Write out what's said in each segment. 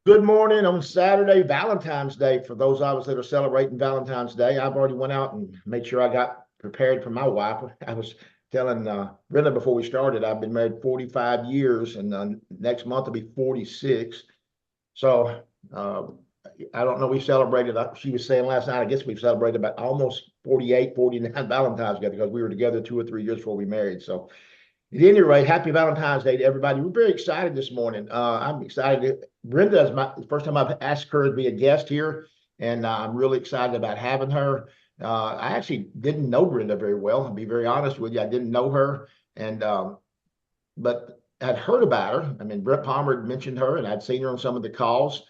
Good morning on Saturday, Valentine's Day. For those of us that are celebrating Valentine's Day, I've already went out and made sure I got prepared for my wife. I was telling Brenda before we started, I've been married 45 years, and next month will be 46. So uh, I don't know. We celebrated. She was saying last night. I guess we've celebrated about almost 48, 49 Valentine's together because we were together 2 or 3 years before we married. So at any rate, happy Valentine's Day to everybody. We're very excited this morning. I'm excited. Brenda is my first time I've asked her to be a guest here, and I'm really excited about having her. I actually didn't know Brenda very well. I'll be very honest with you. I didn't know her, and but I'd heard about her. I mean, Brett Palmer had mentioned her, and I'd seen her on some of the calls,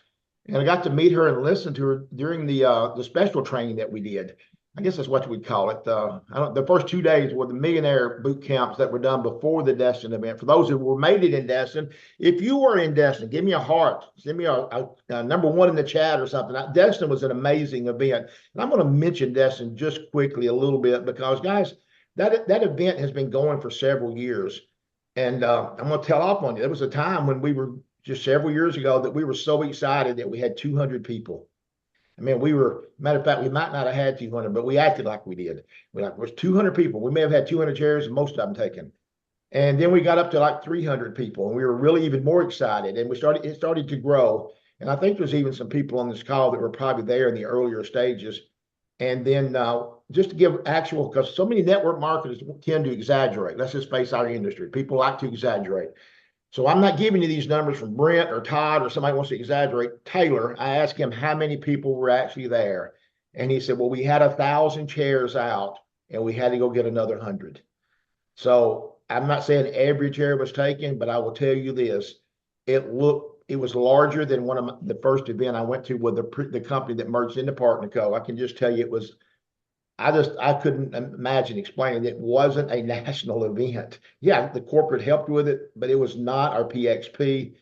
and I got to meet her and listen to her during the special training that we did. I guess that's what we'd call it. The first 2 days were the millionaire boot camps that were done before the Destin event. For those who were made it in Destin, if you were in Destin, give me a heart. Send me a number one in the chat or something. Destin was an amazing event. And I'm going to mention Destin just quickly a little bit because, guys, that event has been going for several years. And I'm going to tell off on you. There was a time when we were just several years ago that we were so excited that we had 200 people. I mean, matter of fact, we might not have had 200, but we acted like we did. It was 200 people. We may have had 200 chairs and most of them taken. And then we got up to like 300 people, and we were really even more excited. And it started to grow. And I think there's even some people on this call that were probably there in the earlier stages. And then just to give actual, because so many network marketers tend to exaggerate. Let's just face our industry. People like to exaggerate. So I'm not giving you these numbers from Brent or Todd or somebody wants to exaggerate. Taylor, I asked him how many people were actually there. And he said, well, we had 1,000 chairs out and we had to go get another 100. So I'm not saying every chair was taken, but I will tell you this. It was larger than one of the first event I went to with the company that merged into Partner. I can just tell you I couldn't imagine explaining it wasn't a national event. Yeah, the corporate helped with it, but it was not our PXP.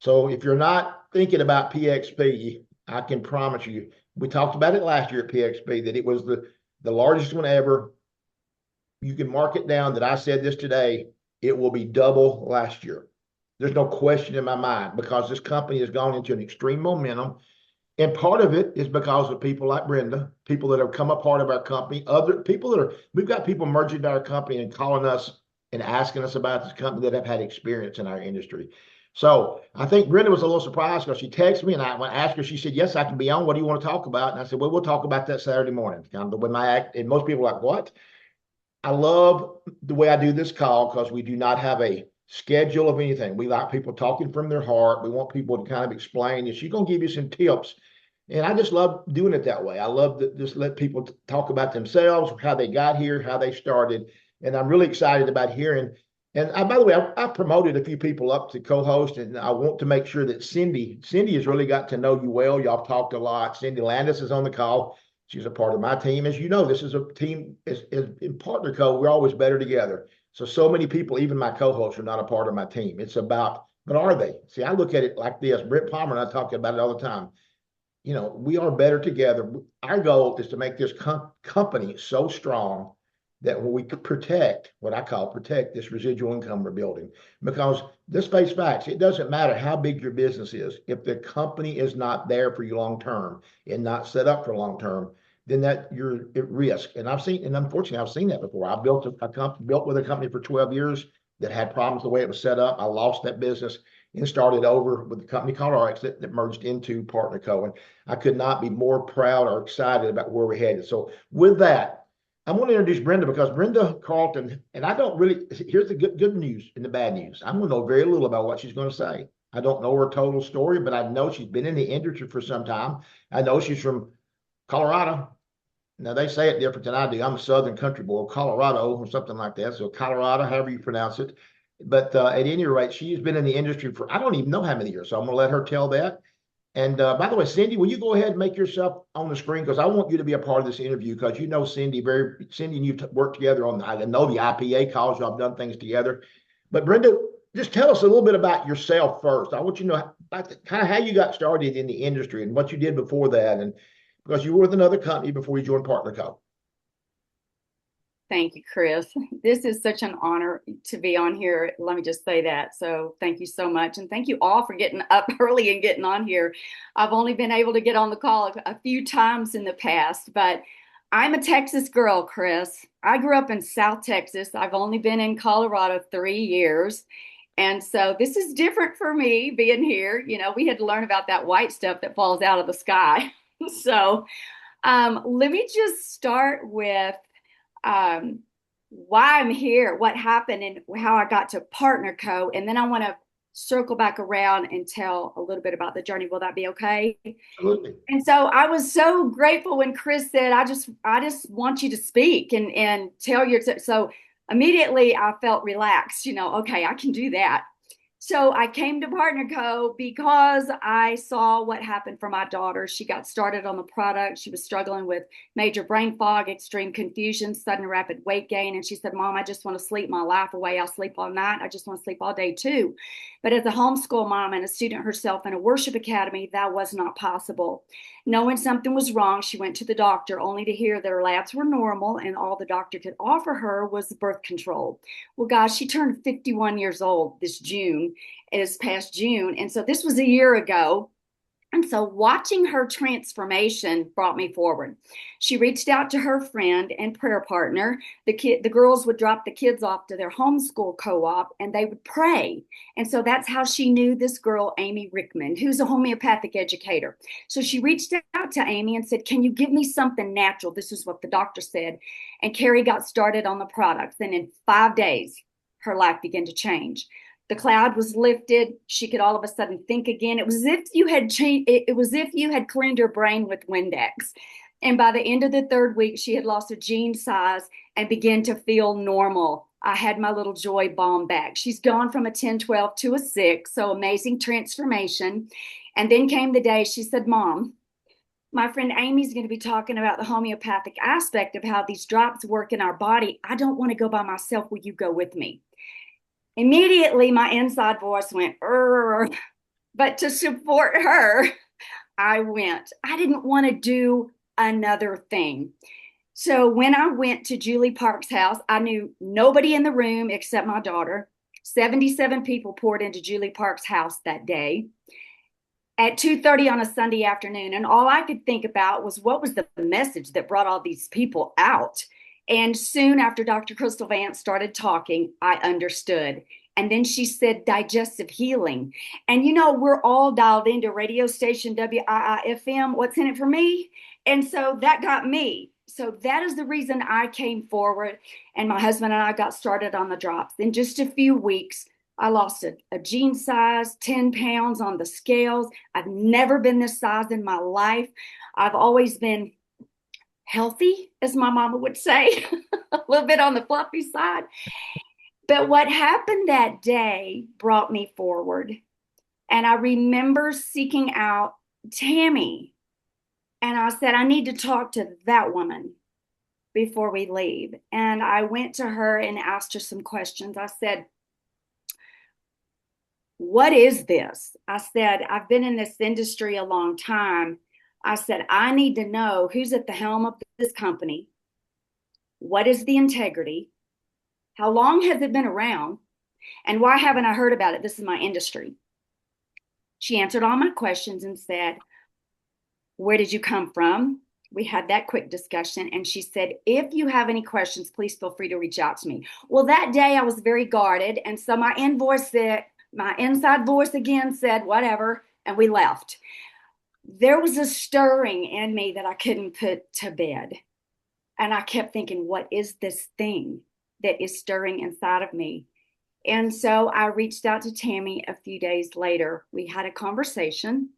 So if you're not thinking about PXP, I can promise you, we talked about it last year at PXP, that it was the largest one ever. You can mark it down that I said this today. It will be double last year. There's no question in my mind because this company has gone into an extreme momentum. And part of it is because of people like Brenda, people that have come a part of our company, other people we've got people merging into our company and calling us and asking us about this company that have had experience in our industry. So I think Brenda was a little surprised because she texted me and I asked her, she said, yes, I can be on. What do you want to talk about? And I said, well, we'll talk about that Saturday morning. Kind of the way my act, and most people are like, what? I love the way I do this call because we do not have a schedule of anything. We like people talking from their heart. We want people to kind of explain. And she's going to give you some tips. And I just love doing it that way. I love to just let people talk about themselves, how they got here, how they started. And I'm really excited about hearing. And by the way, I promoted a few people up to co-host, and I want to make sure that Cindy has really got to know you well. Y'all talked a lot. Cindy Landis is on the call. She's a part of my team. As you know, this is a team as in Partner Co. We're always better together. So many people, even my co-hosts, are not a part of my team. It's about, but are they? See, I look at it like this. Britt Palmer and I talk about it all the time. We are better together. Our goal is to make this company so strong that when we could protect what I call protect this residual income we're building, because let's face facts, it doesn't matter how big your business is. If the company is not there for you long term and not set up for long term, then that you're at risk. And unfortunately, I've seen that before. I built with a company for 12 years that had problems the way it was set up. I lost that business and started over with a company called RX that merged into Partner Co. And I could not be more proud or excited about where we're headed. So with that, I'm going to introduce Brenda because Brenda Carlton, and I don't really, here's the good news and the bad news. I'm going to know very little about what she's going to say. I don't know her total story, but I know she's been in the industry for some time. I know she's from Colorado. Now, they say it different than I do. I'm a Southern country boy, Colorado or something like that. So Colorado, however you pronounce it. But at any rate, she's been in the industry for, I don't even know how many years. So I'm going to let her tell that. And by the way, Cindy, will you go ahead and make yourself on the screen? Because I want you to be a part of this interview because you know Cindy and you've worked together on, I know the IPA calls, y'all have done things together. But Brenda, just tell us a little bit about yourself first. I want you to know kind of how you got started in the industry and what you did before that. And because you were with another company before you joined Partner Co. Thank you, Chris. This is such an honor to be on here. Let me just say that. So, thank you so much. And thank you all for getting up early and getting on here. I've only been able to get on the call a few times in the past, but I'm a Texas girl, Chris. I grew up in South Texas. I've only been in Colorado 3 years. And so, this is different for me being here. We had to learn about that white stuff that falls out of the sky. So, let me just start with um, why I'm here, what happened, and how I got to Partner Co. And then I want to circle back around and tell a little bit about the journey. Will that be okay? Absolutely. And so I was so grateful when Chris said, I just want you to speak and tell your, so immediately I felt relaxed, okay, I can do that. So I came to Partner Co. because I saw what happened for my daughter. She got started on the product. She was struggling with major brain fog, extreme confusion, sudden rapid weight gain. And she said, Mom, I just want to sleep my life away. I'll sleep all night. I just want to sleep all day too. But as a homeschool mom and a student herself in a worship academy, that was not possible. Knowing something was wrong, she went to the doctor only to hear that her labs were normal and all the doctor could offer her was birth control. Well, gosh, she turned 51 years old this past June. And so this was a year ago. And so watching her transformation brought me forward. She reached out to her friend and prayer partner. The girls would drop the kids off to their homeschool co-op and they would pray. And so that's how she knew this girl, Amy Rickman, who's a homeopathic educator. So she reached out to Amy and said, Can you give me something natural? This is what the doctor said. And Carrie got started on the products. And in 5 days, her life began to change. The cloud was lifted. She could all of a sudden think again. It was as if you had changed. It was as if you had cleaned her brain with Windex. And by the end of the third week, she had lost a jean size and began to feel normal. I had my little joy bomb back. She's gone from a 10, 12 to a 6. So amazing transformation. And then came the day she said, Mom, my friend Amy's going to be talking about the homeopathic aspect of how these drops work in our body. I don't want to go by myself. Will you go with me? Immediately, my inside voice went, but to support her, I went. I didn't want to do another thing. So when I went to Julie Park's house, I knew nobody in the room except my daughter. 77 people poured into Julie Park's house that day at 2:30 on a Sunday afternoon. And all I could think about was what was the message that brought all these people out? And soon after Dr. Crystal Vance started talking, I understood. And then she said digestive healing. And we're all dialed into radio station WIIFM. What's in it for me? And so that got me. So that is the reason I came forward. And my husband and I got started on the drops. In just a few weeks, I lost a jean size, 10 pounds on the scales. I've never been this size in my life. I've always been healthy, as my mama would say, a little bit on the fluffy side. But what happened that day brought me forward. And I remember seeking out Tammy. And I said, I need to talk to that woman before we leave. And I went to her and asked her some questions. I said, What is this? I said, I've been in this industry a long time. I said, I need to know who's at the helm of this company. What is the integrity? How long has it been around? And why haven't I heard about it? This is my industry. She answered all my questions and said, Where did you come from? We had that quick discussion. And she said, If you have any questions, please feel free to reach out to me. Well, that day I was very guarded. And so my inside voice again said, whatever. And we left. There was a stirring in me that I couldn't put to bed. And I kept thinking, what is this thing that is stirring inside of me? And so I reached out to Tammy a few days later. We had a conversation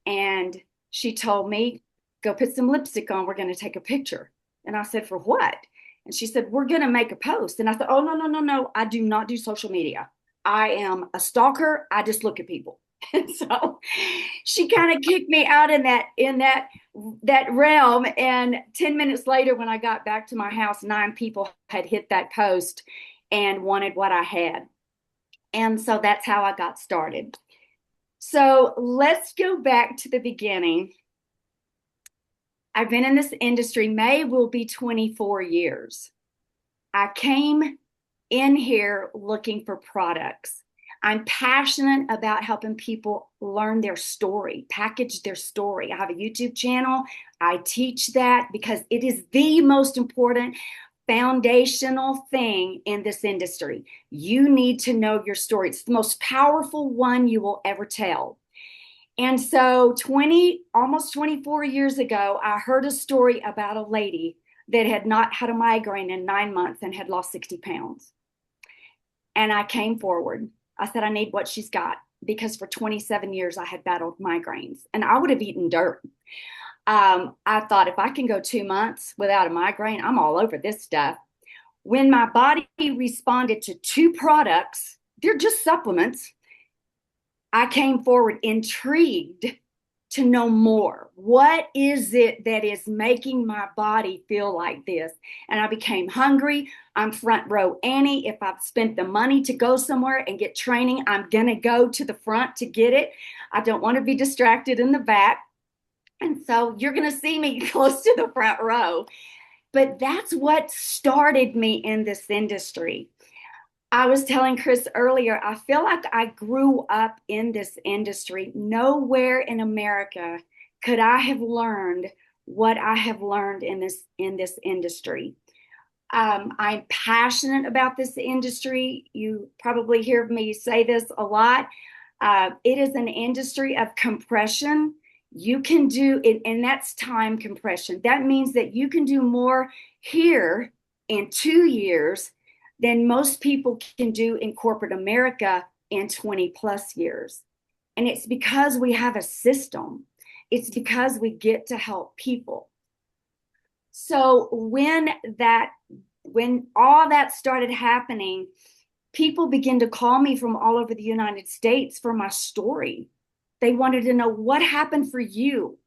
and she told me, Go put some lipstick on. We're going to take a picture. And I said, For what? And she said, We're going to make a post. And I said, Oh, no, no, no, no. I do not do social media. I am a stalker. I just look at people. And so she kind of kicked me out in that realm. And 10 minutes later, when I got back to my house, 9 people had hit that post and wanted what I had. And so that's how I got started. So let's go back to the beginning. I've been in this industry. May will be 24 years. I came in here looking for products. I'm passionate about helping people learn their story, package their story. I have a YouTube channel. I teach that because it is the most important foundational thing in this industry. You need to know your story. It's the most powerful one you will ever tell. And so almost 24 years ago, I heard a story about a lady that had not had a migraine in 9 months and had lost 60 pounds. And I came forward. I said, I need what she's got because for 27 years I had battled migraines and I would have eaten dirt. I thought if I can go 2 months without a migraine, I'm all over this stuff. When my body responded to two products, they're just supplements. I came forward intrigued to know more. What is it that is making my body feel like this? And I became hungry. I'm front row Annie. If I've spent the money to go somewhere and get training, I'm going to go to the front to get it. I don't want to be distracted in the back. And so you're going to see me close to the front row. But that's what started me in this industry. I was telling Chris earlier, I feel like I grew up in this industry. Nowhere in America could I have learned what I have learned in this industry. I'm passionate about this industry. You probably hear me say this a lot. It is an industry of compression. You can do it, and that's time compression. That means that you can do more here in 2 years than most people can do in corporate America in 20 plus years. And it's because we have a system. It's because we get to help people. So when all that started happening, people began to call me from all over the United States for my story. They wanted to know what happened for you.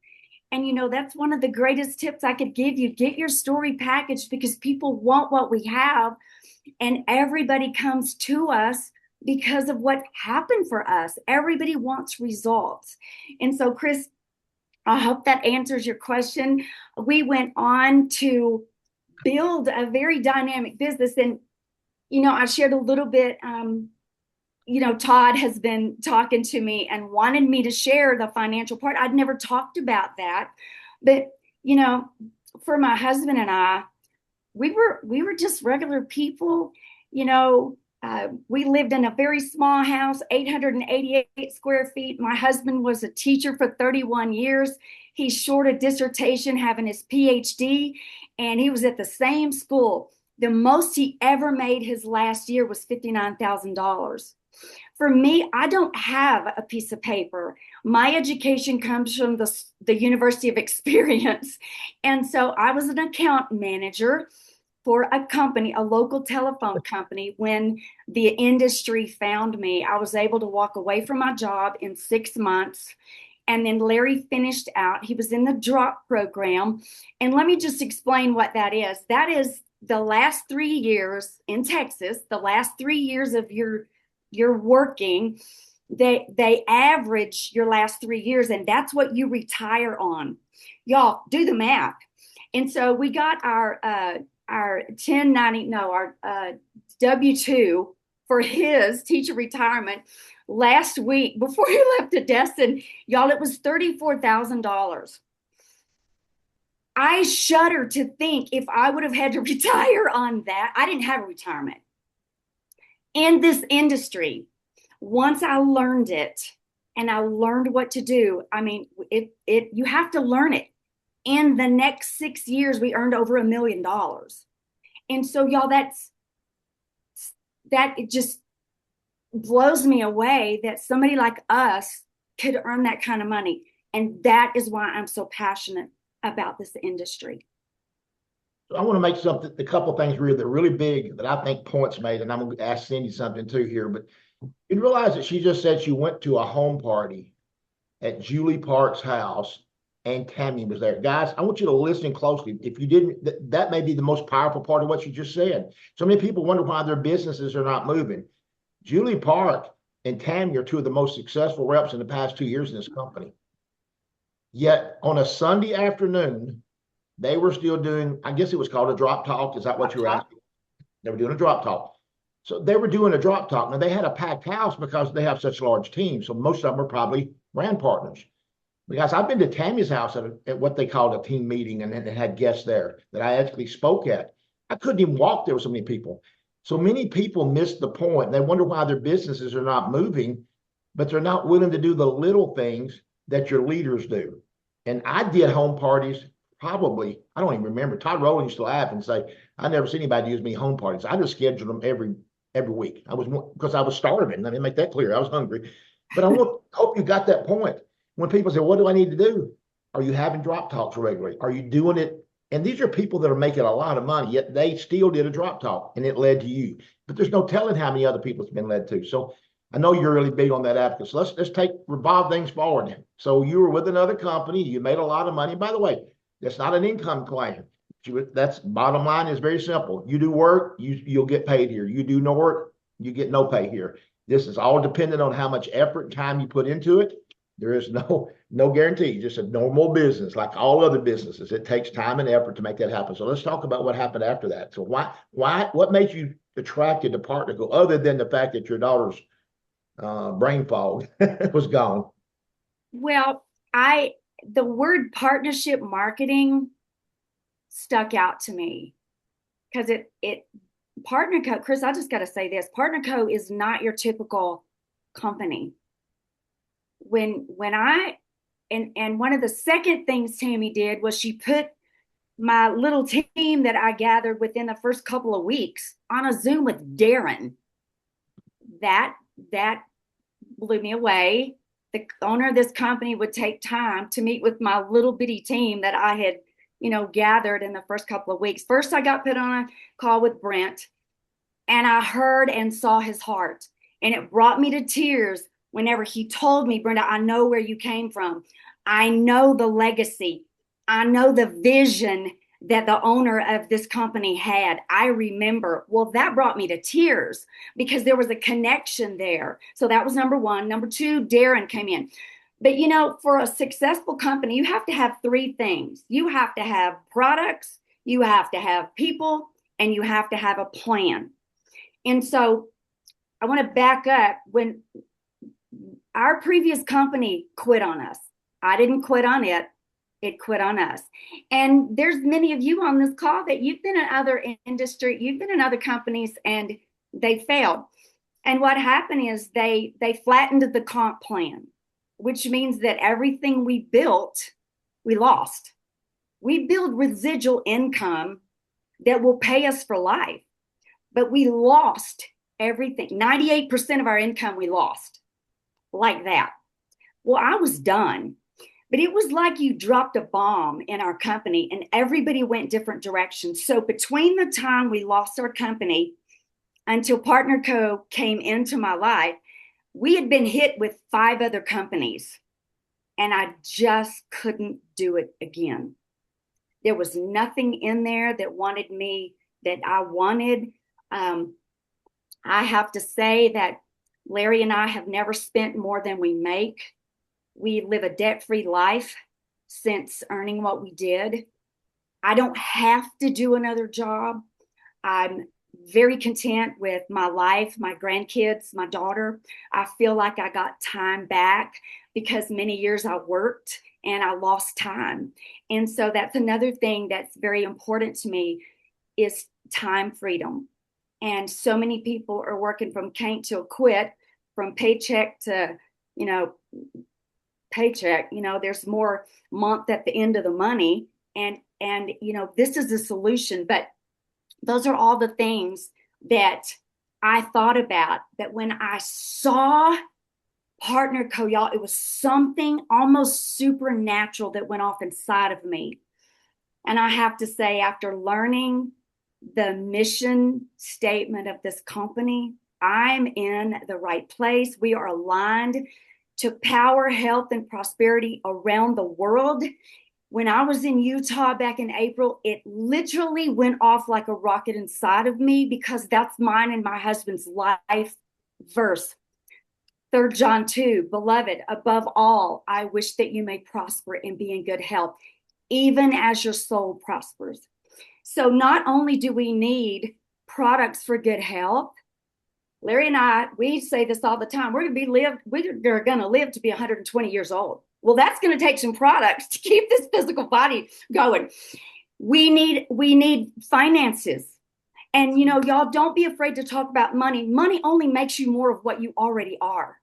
And that's one of the greatest tips I could give you. Get your story packaged because people want what we have. And everybody comes to us because of what happened for us. Everybody wants results. And so, Chris, I hope that answers your question. We went on to build a very dynamic business. And, I shared a little bit, Todd has been talking to me and wanted me to share the financial part. I'd never talked about that. But, for my husband and I, we were just regular people. We lived in a very small house, 888 square feet. My husband was a teacher for 31 years. He's short a dissertation, having his PhD, and he was at the same school. The most he ever made his last year was $59,000. For me, I don't have a piece of paper. My education comes from the University of Experience. And so I was an account manager for a company, a local telephone company. When the industry found me, I was able to walk away from my job in 6 months. And then Larry finished out. He was in the drop program. And let me just explain what that is. That is the last 3 years in Texas, the last 3 years of your working, they average your last 3 years, and that's what you retire on. Y'all do the math. And so we got our 1090, no, our W-2 for his teacher retirement last week before he left to Destin. Y'all, it was $34,000. I shudder to think if I would have had to retire on that. I didn't have a retirement. In this industry, once I learned it and I learned what to do, I mean, you have to learn it. In the next 6 years, we earned over $1 million. And so, y'all, it just blows me away that somebody like us could earn that kind of money. And that is why I'm so passionate about this industry. So I want to make a couple of things really big that I think points made, and I'm going to ask Cindy something too here. But you realize that she just said she went to a home party at Julie Park's house, and Tammy was there. Guys, I want you to listen closely. If you didn't, that may be the most powerful part of what you just said. So many people wonder why their businesses are not moving. Julie Park and Tammy are two of the most successful reps in the past 2 years in this company. Yet on a Sunday afternoon, they were still doing, I guess it was called a drop talk. Is that what you were asking? They were doing a drop talk. So they were doing a drop talk. Now they had a packed house because they have such large teams. So most of them are probably brand partners. Because I've been to Tammy's house at what they called a team meeting and had guests there that I actually spoke at. I couldn't even walk. There were so many people. So many people miss the point. They wonder why their businesses are not moving, but they're not willing to do the little things that your leaders do. And I did home parties probably, I don't even remember. Todd Rowland used to laugh and say, I never seen anybody use me home parties. I just scheduled them every week. I was because I was starving. Let me make that clear. I was hungry. But hope you got that point. When people say, what do I need to do? Are you having drop talks regularly? Are you doing it? And these are people that are making a lot of money, yet they still did a drop talk and it led to you. But there's no telling how many other people it's been led to. So I know you're really big on that advocacy. So let's revolve things forward. So you were with another company, you made a lot of money. By the way, that's not an income claim. That's bottom line is very simple. You do work, you'll get paid here. You do no work, you get no pay here. This is all dependent on how much effort and time you put into it. There is no guarantee, just a normal business, like all other businesses. It takes time and effort to make that happen. So let's talk about what happened after that. So what made you attracted to PartnerCo other than the fact that your daughter's brain fog was gone? Well, the word partnership marketing stuck out to me because it PartnerCo, Chris, I just got to say this, PartnerCo is not your typical company. When I and one of the second things Tammy did was she put my little team that I gathered within the first couple of weeks on a Zoom with Darren. That blew me away. The owner of this company would take time to meet with my little bitty team that I had, gathered in the first couple of weeks. First, I got put on a call with Brent, and I heard and saw his heart, and it brought me to tears whenever he told me, Brenda, I know where you came from. I know the legacy. I know the vision that the owner of this company had. I remember. Well, that brought me to tears because there was a connection there. So that was number one. Number two, Darren came in. But for a successful company, you have to have three things. You have to have products, you have to have people, and you have to have a plan. And so I want to back up. When our previous company quit on us, I didn't quit on it. It quit on us. And there's many of you on this call that you've been in other industry, you've been in other companies, and they failed. And what happened is they flattened the comp plan, which means that everything we built, we lost. We build residual income that will pay us for life, but we lost everything. 98% of our income we lost like that. Well, I was done. But it was like you dropped a bomb in our company and everybody went different directions. So between the time we lost our company until PartnerCo came into my life, we had been hit with 5 other companies and I just couldn't do it again. There was nothing in there that wanted me, that I wanted. I have to say that Larry and I have never spent more than we make. We live a debt-free life since earning what we did. I don't have to do another job. I'm very content with my life, my grandkids, my daughter. I feel like I got time back because many years I worked and I lost time. And so that's another thing that's very important to me is time freedom. And so many people are working from can't till quit, from paycheck to, paycheck. There's more month at the end of the money. And this is the solution. But those are all the things that I thought about, that when I saw PartnerCo, y'all, it was something almost supernatural that went off inside of me. And I have to say, after learning the mission statement of this company, I'm in the right place. We are aligned to power, health, and prosperity around the world. When I was in Utah back in April, it literally went off like a rocket inside of me because that's mine and my husband's life verse. 3 John 2, beloved, above all, I wish that you may prosper and be in good health, even as your soul prospers. So not only do we need products for good health. Larry and I, we say this all the time. We're going to live to be 120 years old. Well, that's going to take some products to keep this physical body going. We need finances. And y'all don't be afraid to talk about money. Money only makes you more of what you already are.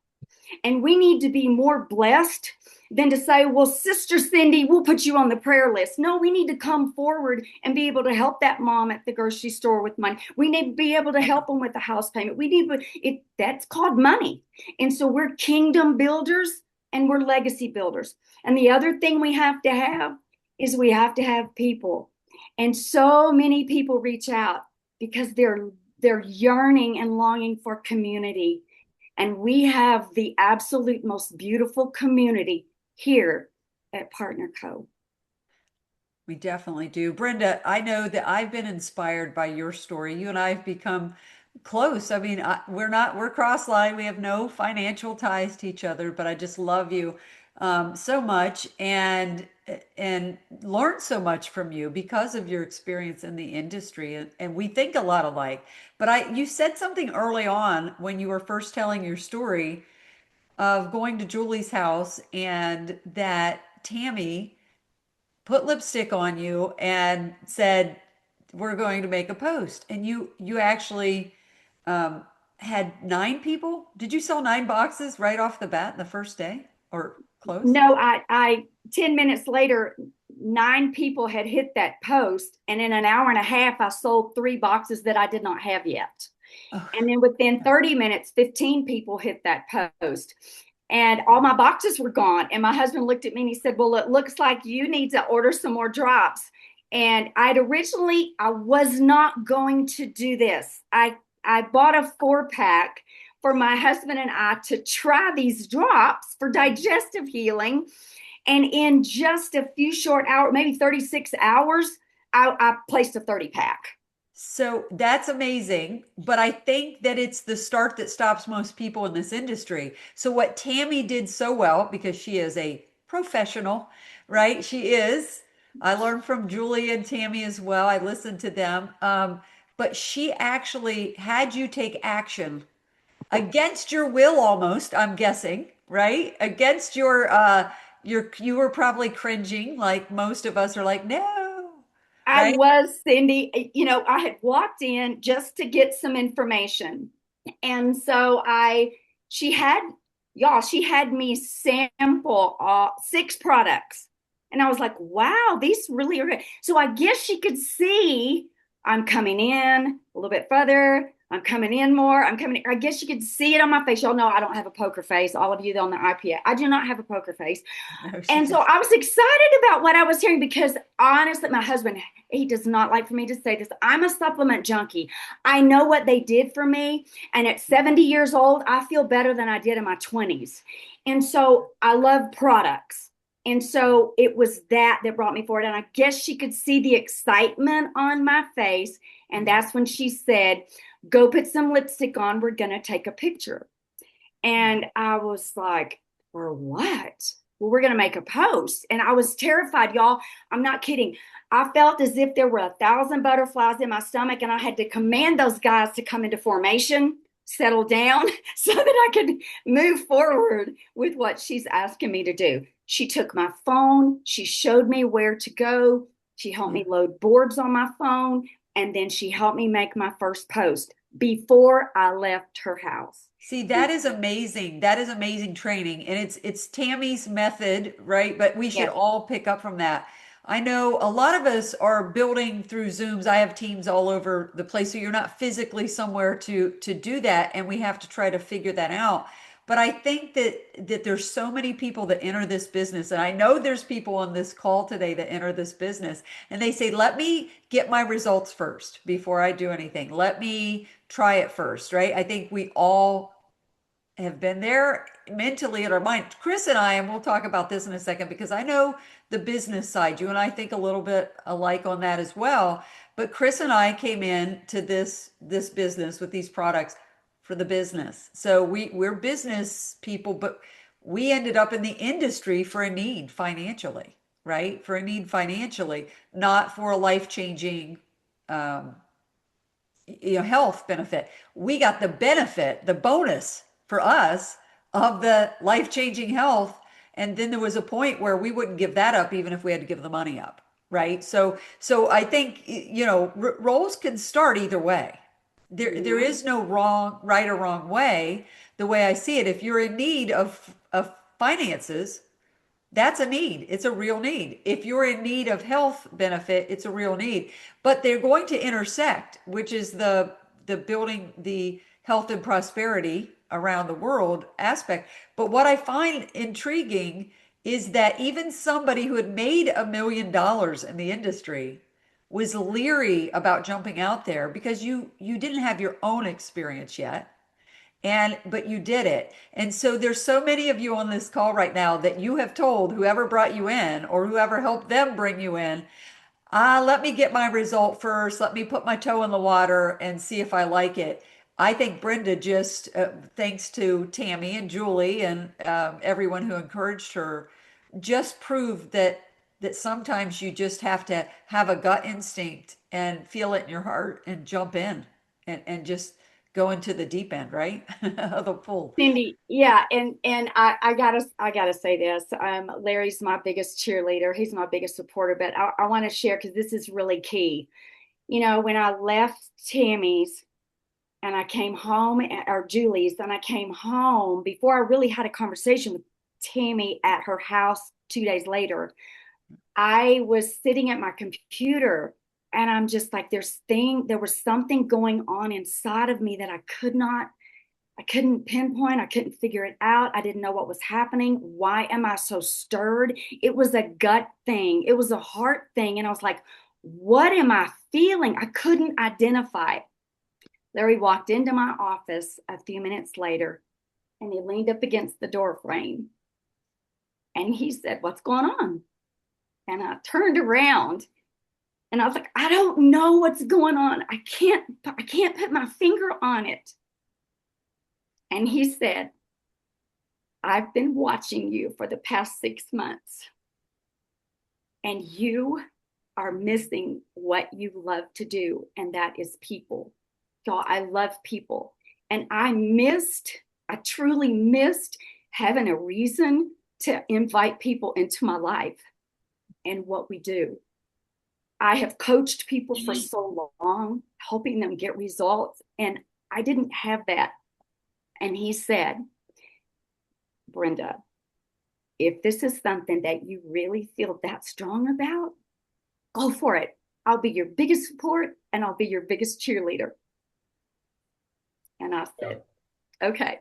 And we need to be more blessed than to say, well, Sister Cindy, we'll put you on the prayer list. No, we need to come forward and be able to help that mom at the grocery store with money. We need to be able to help them with the house payment. That's called money. And so we're kingdom builders and we're legacy builders. And the other thing we have to have is we have to have people. And so many people reach out because they're yearning and longing for community. And we have the absolute most beautiful community here at Partner Co. We definitely do. Brenda, I know that I've been inspired by your story. You and I have become close. I mean, we're cross-line. We have no financial ties to each other, but I just love you so much and learned so much from you because of your experience in the industry. And we think a lot alike. But you said something early on when you were first telling your story of going to Julie's house and that Tammy put lipstick on you and said, "We're going to make a post." And you actually um, had 9 people. Did you sell 9 boxes right off the bat in the first day or close? No, I 10 minutes later, 9 people had hit that post. And in an hour and a half, I sold 3 boxes that I did not have yet. Oh, And then within 30 minutes, 15 people hit that post. And all my boxes were gone. And my husband looked at me and he said, well, it looks like you need to order some more drops. And I was not going to do this. I bought a 4-pack for my husband and I to try these drops for digestive healing. And in just a few short hours, maybe 36 hours, I placed a 30-pack. so that's amazing. But I think that it's the start that stops most people in this industry. So what Tammy did so well, because she is a professional, right? She is. I learned from Julie and Tammy as well. I listened to them. But she actually had you take action against your will almost, I'm guessing, right? Against you were probably cringing like most of us are like, no, I right? was, Cindy. I had walked in just to get some information. And so she had, she had me sample 6 products. And I was like, wow, these really are good. So I guess she could see I'm coming in a little bit further. I'm coming in more. I guess you could see it on my face. Y'all know I don't have a poker face. All of you on the IPA, I do not have a poker face. No, she And so did. I was excited about what I was hearing because honestly, my husband, he does not like for me to say this. I'm a supplement junkie. I know what they did for me. And at 70 years old, I feel better than I did in my 20s. And so I love products. And so it was that brought me forward. And I guess she could see the excitement on my face. And that's when she said, go put some lipstick on. We're going to take a picture. And I was like, for what? Well, we're going to make a post. And I was terrified, y'all. I'm not kidding. I felt as if there were 1,000 butterflies in my stomach, and I had to command those guys to come into formation, settle down, so that I could move forward with what she's asking me to do. She took my phone. She showed me where to go. She helped me load boards on my phone. And then she helped me make my first post before I left her house. See, that is amazing. That is amazing training. And it's Tammy's method, right? But we should Yes. all pick up from that. I know a lot of us are building through Zooms. I have teams all over the place, so you're not physically somewhere to do that, and we have to try to figure that out. But I think that there's so many people that enter this business, and I know there's people on this call today that enter this business, and they say, "Let me get my results first before I do anything. Let me try it first," right? I think we all have been there mentally in our mind. Chris and I, and we'll talk about this in a second because I know the business side. You and I think a little bit alike on that as well. But Chris and I came in to this business with these products for the business. So we're business people, but we ended up in the industry for a need financially, right? For a need financially, not for a life-changing um, health benefit. We got the benefit, the bonus for us of the life-changing health. And then there was a point where we wouldn't give that up even if we had to give the money up, right? So I think, roles can start either way. There is no right or wrong way. The way I see it, if you're in need of finances, that's a need. It's a real need. If you're in need of health benefit, it's a real need. But they're going to intersect, which is the building the health and prosperity around the world aspect. But what I find intriguing is that even somebody who had made $1 million in the industry was leery about jumping out there because you didn't have your own experience yet. But you did it. And so there's so many of you on this call right now that you have told whoever brought you in or whoever helped them bring you in, let me get my result first. Let me put my toe in the water and see if I like it. I think Brenda just, thanks to Tammy and Julie and everyone who encouraged her, just proved that sometimes you just have to have a gut instinct and feel it in your heart and jump in and just go into the deep end, right? The pool. Cindy, yeah, and I gotta say this. Larry's my biggest cheerleader. He's my biggest supporter, but I want to share because this is really key. When I left Tammy's and I came home, or Julie's, and I came home before I really had a conversation with Tammy at her house 2 days later, I was sitting at my computer and I'm just like, there was something going on inside of me that I couldn't pinpoint. I couldn't figure it out. I didn't know what was happening. Why am I so stirred? It was a gut thing. It was a heart thing. And I was like, what am I feeling? I couldn't identify it. Larry walked into my office a few minutes later and he leaned up against the door frame and he said, what's going on? And I turned around and I was like, I don't know what's going on. I can't put my finger on it. And he said, I've been watching you for the past 6 months and you are missing what you love to do. And that is people. Y'all, I love people. And I truly missed having a reason to invite people into my life and what we do. I have coached people for so long, helping them get results. And I didn't have that. And he said, Brenda, if this is something that you really feel that strong about, go for it. I'll be your biggest support and I'll be your biggest cheerleader. And I said, okay.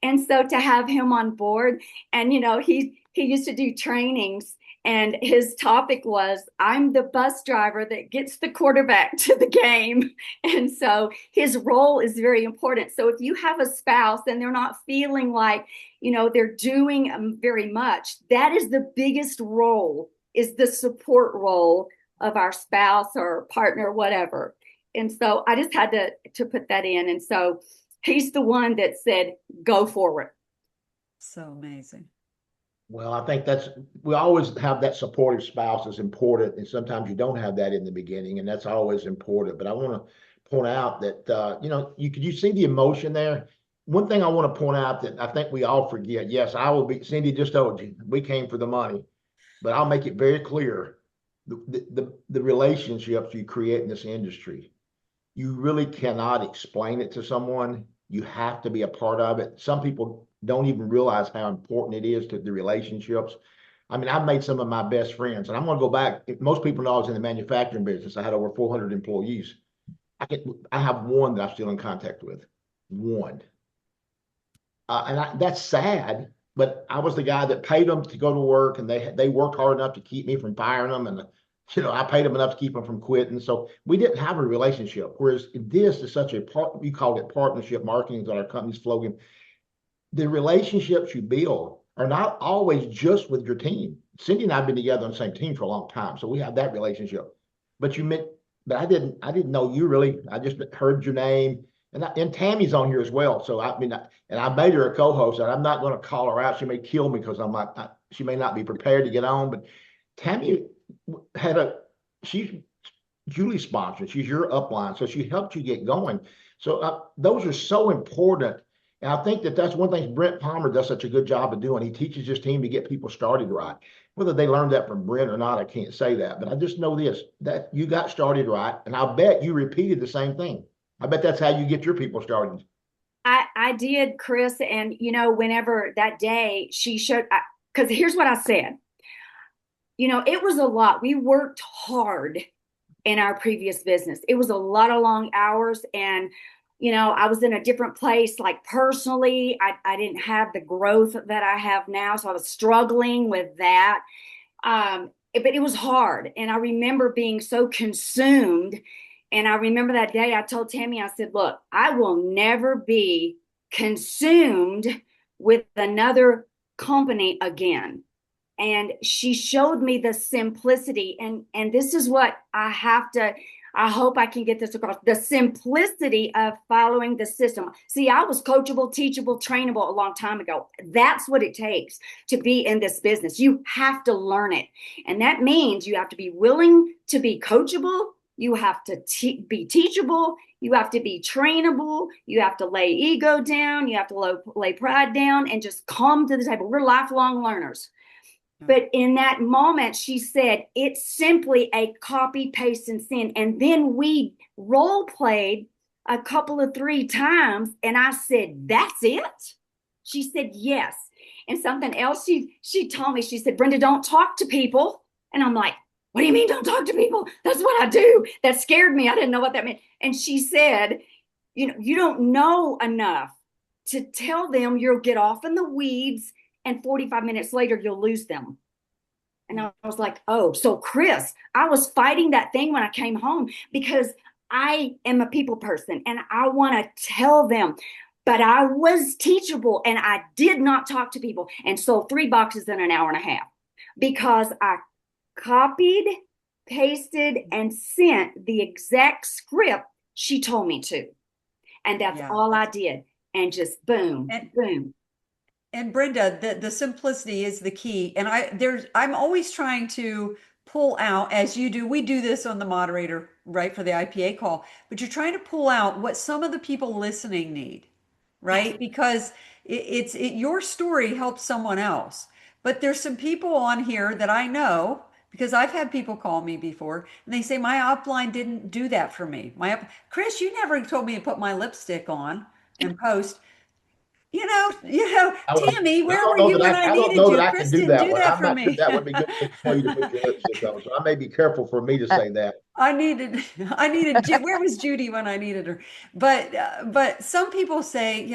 And so to have him on board, and he used to do trainings, and his topic was, I'm the bus driver that gets the quarterback to the game. And so his role is very important. So if you have a spouse and they're not feeling like, they're doing very much, that is the biggest role, is the support role of our spouse or partner, whatever. And so I just had to put that in. And so he's the one that said, go forward. So amazing. Well, I think we always have that supportive spouse is important. And sometimes you don't have that in the beginning, and that's always important. But I want to point out that, you see the emotion there. One thing I want to point out that I think we all forget. Yes, Cindy just told you, we came for the money, but I'll make it very clear. The relationships you create in this industry, you really cannot explain it to someone. You have to be a part of it. Some people don't even realize how important it is to the relationships. I mean, I've made some of my best friends, and I'm going to go back. Most people know I was in the manufacturing business. I had over 400 employees. I have one that I'm still in contact with. One. That's sad, but I was the guy that paid them to go to work, and they worked hard enough to keep me from firing them. And, I paid them enough to keep them from quitting. So we didn't have a relationship. Whereas this is such you called it partnership marketing, is our company's slogan. The relationships you build are not always just with your team. Cindy and I have been together on the same team for a long time, so we have that relationship. But I didn't know you really. I just heard your name, and Tammy's on here as well. So I made her a co-host, and I'm not going to call her out. She may kill me because she may not be prepared to get on. But Tammy she Julie's sponsor. She's your upline. So she helped you get going. So those are so important. And I think that that's one thing Brent Palmer does such a good job of doing. He teaches his team to get people started right. Whether they learned that from Brent or not, I can't say that. But I just know this, that you got started right. And I bet you repeated the same thing. I bet that's how you get your people started. I did, Chris. And, whenever that day she showed, because here's what I said, it was a lot. We worked hard in our previous business. It was a lot of long hours. And, I was in a different place, like personally, I didn't have the growth that I have now. So I was struggling with that. But it was hard. And I remember being so consumed. And I remember that day I told Tammy, I said, look, I will never be consumed with another company again. And she showed me the simplicity. And this is what I hope I can get this across, the simplicity of following the system. See, I was coachable, teachable, trainable a long time ago. That's what it takes to be in this business. You have to learn it. And that means you have to be willing to be coachable. You have to be teachable. You have to be trainable. You have to lay ego down. You have to lay pride down and just come to the table. We're lifelong learners. But in that moment, she said, it's simply a copy, paste, and send. And then we role played a couple of 3 times. And I said, that's it? She said, yes. And something else she told me, she said, Brenda, don't talk to people. And I'm like, what do you mean don't talk to people? That's what I do. That scared me. I didn't know what that meant. And she said, you don't know enough to tell them you'll get off in the weeds and 45 minutes later, you'll lose them. And I was like, oh, so Chris, I was fighting that thing when I came home because I am a people person and I want to tell them, but I was teachable and I did not talk to people and sold 3 boxes in an hour and a half because I copied, pasted, and sent the exact script she told me to. And that's all I did. And just boom, boom. And Brenda, the simplicity is the key. And I'm always trying to pull out, as you do, we do this on the moderator, right, for the IPA call, but you're trying to pull out what some of the people listening need, right? Because your story helps someone else. But there's some people on here that I know because I've had people call me before and they say, my upline didn't do that for me. Chris, you never told me to put my lipstick on and post. Tammy, where were you when I needed you? Chris didn't do that for me. That would be good for you to put your lipstick on. So I may be careful for me to say that. I needed, where was Judy when I needed her? But some people say,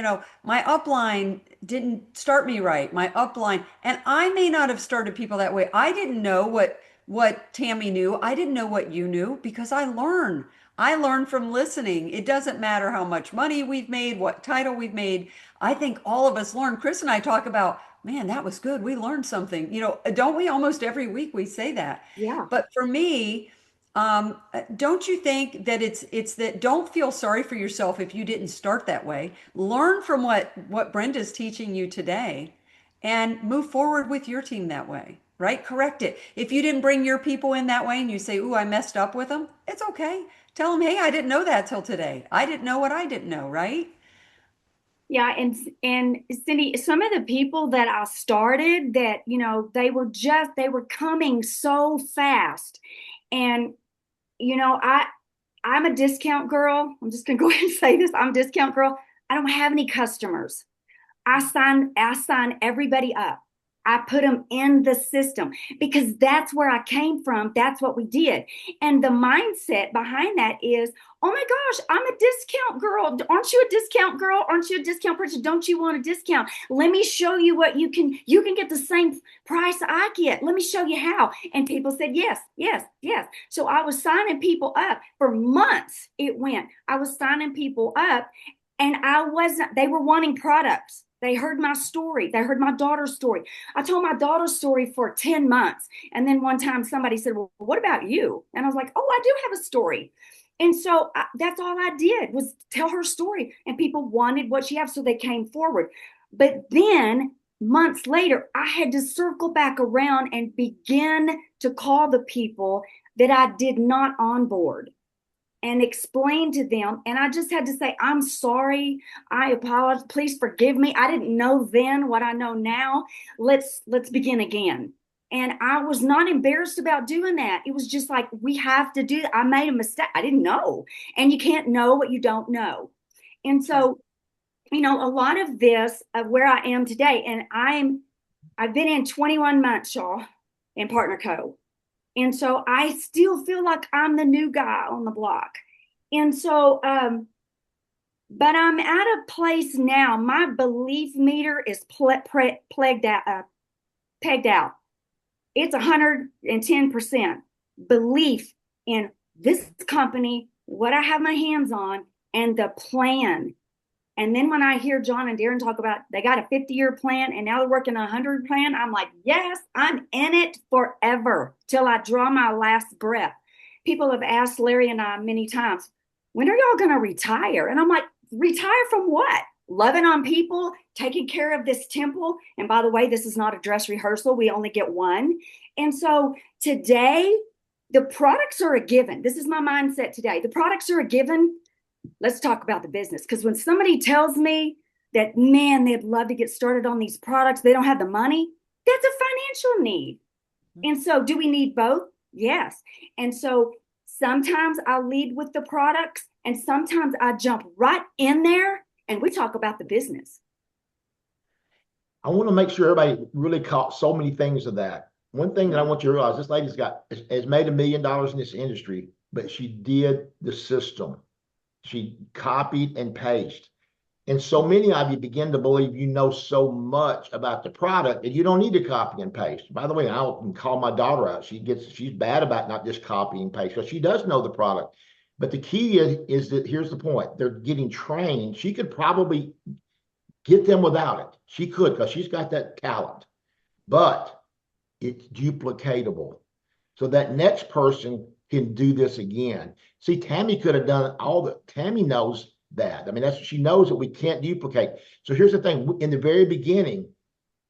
my upline didn't start me right. My upline, and I may not have started people that way. I didn't know what Tammy knew. I didn't know what you knew because I learn. I learn from listening. It doesn't matter how much money we've made, what title we've made. I think all of us learn. Chris and I talk about, man, that was good. We learned something. Don't we almost every week we say that? Yeah. But for me, don't you think that it's that don't feel sorry for yourself if you didn't start that way. Learn from what Brenda's teaching you today and move forward with your team that way, right? Correct it. If you didn't bring your people in that way and you say, ooh, I messed up with them, it's okay. Tell them, hey, I didn't know that till today. I didn't know what I didn't know, right? Yeah, and Cindy, some of the people that I started that, they were coming so fast. And, I'm a discount girl. I'm just gonna go ahead and say this. I'm a discount girl. I don't have any customers. I sign everybody up. I put them in the system because that's where I came from. That's what we did. And the mindset behind that is, oh my gosh, I'm a discount girl. Aren't you a discount girl? Aren't you a discount person? Don't you want a discount? Let me show you what you can get the same price I get. Let me show you how. And people said, yes, yes, yes. So I was signing people up for months. It went. I was signing people up and they were wanting products. They heard my story. They heard my daughter's story. I told my daughter's story for 10 months. And then one time somebody said, well, what about you? And I was like, oh, I do have a story. And so that's all I did was tell her story. And people wanted what she had, so they came forward. But then months later, I had to circle back around and begin to call the people that I did not onboard and explain to them. And I just had to say, I'm sorry. I apologize. Please forgive me. I didn't know then what I know now. Let's begin again. And I was not embarrassed about doing that. It was just like, we have to do that. I made a mistake. I didn't know. And you can't know what you don't know. And so, you know, a lot of this of where I am today, and I've been in 21 months, y'all, in Partner Co. And so I still feel like I'm the new guy on the block. And so, but I'm at a place now, my belief meter is pegged out. It's 110% belief in this company, what I have my hands on, and the plan. And then when I hear John and Darren talk about they got a 50-year plan and now they're working a 100 plan, I'm like, yes, I'm in it forever till I draw my last breath. People have asked Larry and I many times, when are y'all going to retire? And I'm like, retire from what? Loving on people, taking care of this temple. And by the way, this is not a dress rehearsal. We only get one. And so today, the products are a given. This is my mindset today. The products are a given. Let's talk about the business. Because when somebody tells me that, man, they'd love to get started on these products, they don't have the money, that's a financial need. And so do we need both? Yes. And so sometimes I lead with the products and sometimes I jump right in there and we talk about the business. I want to make sure everybody really caught so many things of that. One thing that I want you to realize, this lady's has made $1 million in this industry, but she did the system. She copied and pasted. And so many of you begin to believe you know so much about the product that you don't need to copy and paste. By the way, I can call my daughter out. She's bad about not just copying and paste because she does know the product. But the key is that here's the point. They're getting trained. She could probably get them without it. She could because she's got that talent. But it's duplicatable. So that next person can do this again. See, Tammy could have done Tammy knows that. I mean, she knows that we can't duplicate. So here's the thing. In the very beginning,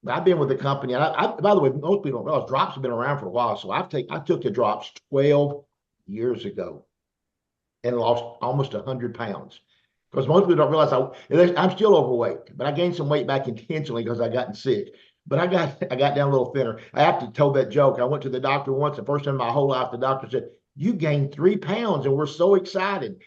I've been with the company. And by the way, most people don't realize drops have been around for a while. So I took the drops 12 years ago and lost almost 100 pounds. Because most people don't realize I'm still overweight, but I gained some weight back intentionally because I gotten sick. But I got down a little thinner. I have to tell that joke. I went to the doctor once. The first time in my whole life, the doctor said, "You gained 3 pounds," and we're so excited.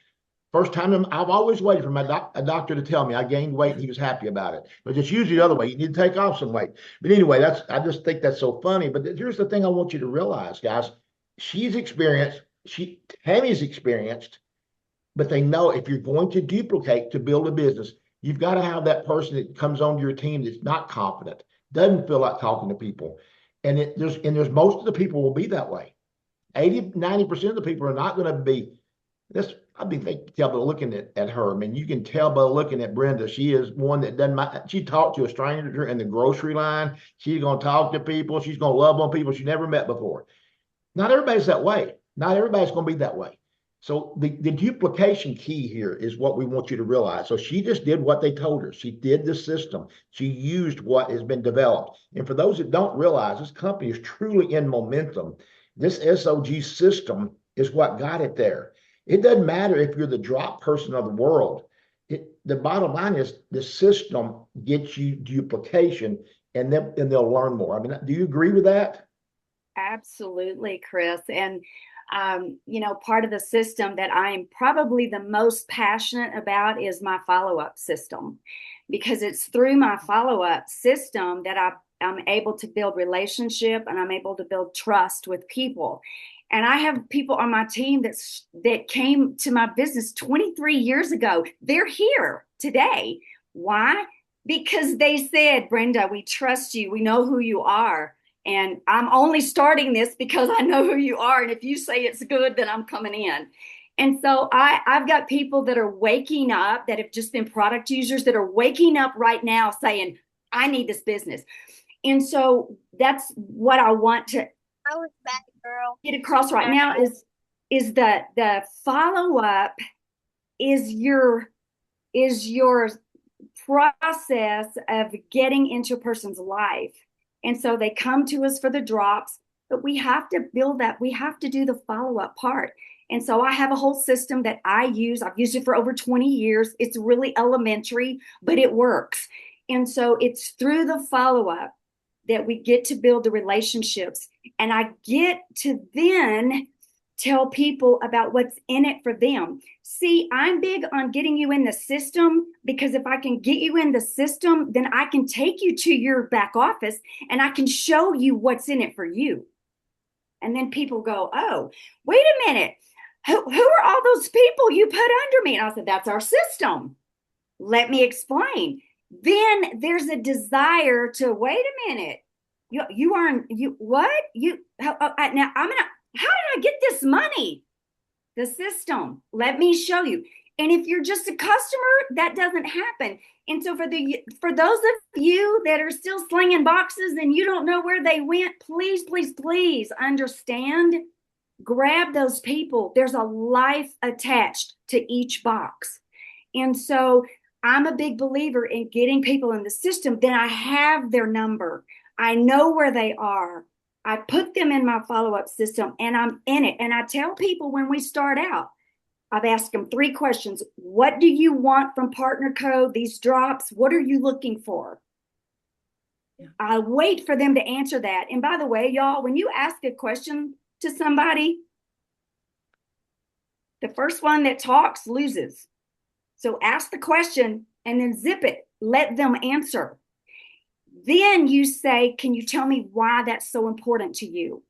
First time I've always waited for a doctor to tell me I gained weight and he was happy about it. But it's usually the other way. You need to take off some weight. But anyway, I just think that's so funny. But here's the thing I want you to realize, guys. She's experienced. Tammy's experienced. But they know if you're going to duplicate to build a business, you've got to have that person that comes onto your team that's not confident, doesn't feel like talking to people. And there's most of the people will be that way. 80-90% of the people are not going to be this. I mean, they can tell by looking at her. I mean, you can tell by looking at Brenda. She is one that doesn't mind. She talked to a stranger in the grocery line. She's going to talk to people. She's going to love on people she never met before. Not everybody's that way. Not everybody's going to be that way. So the duplication key here is what we want you to realize. So she just did what they told her. She did the system. She used what has been developed. And for those that don't realize, this company is truly in momentum. This SOG system is what got it there. It doesn't matter if you're the drop person of the world. The bottom line is the system gets you duplication and they'll learn more. I mean, do you agree with that? Absolutely, Chris. And you know, part of the system that I am probably the most passionate about is my follow-up system, because it's through my follow-up system that I'm able to build relationship and I'm able to build trust with people. And I have people on my team that came to my business 23 years ago. They're here today. Why? Because they said, Brenda, we trust you. We know who you are. And I'm only starting this because I know who you are. And if you say it's good, then I'm coming in. And so I've got people that are waking up, that have just been product users, that are waking up right now saying, I need this business. And so that's what I want to get across right now is that the follow-up is your process of getting into a person's life. And so they come to us for the drops. but we have to build that. We have to do the follow-up part. And so I have a whole system that I use. I've used it for over 20 years. It's really elementary, but it works. And so it's through the follow-up that we get to build the relationships. And I get to then tell people about what's in it for them. See, I'm big on getting you in the system, because if I can get you in the system, then I can take you to your back office and I can show you what's in it for you. And then people go, oh, wait a minute. Who are all those people you put under me? And I said, that's our system. Let me explain. Then there's a desire to, wait a minute. You aren't, you, what? Now I'm going to, how did I get this money? The system. Let me show you. And if you're just a customer, that doesn't happen. And so for those of you that are still slinging boxes and you don't know where they went, please, please, please understand. Grab those people. There's a life attached to each box. And so I'm a big believer in getting people in the system. Then I have their number. I know where they are. I put them in my follow-up system and I'm in it. And I tell people when we start out, I've asked them 3 questions. What do you want from Partner Code? These drops, what are you looking for? Yeah. I wait for them to answer that. And by the way, y'all, when you ask a question to somebody, the first one that talks loses. So ask the question and then zip it. Let them answer. Then you say, can you tell me why that's so important to you?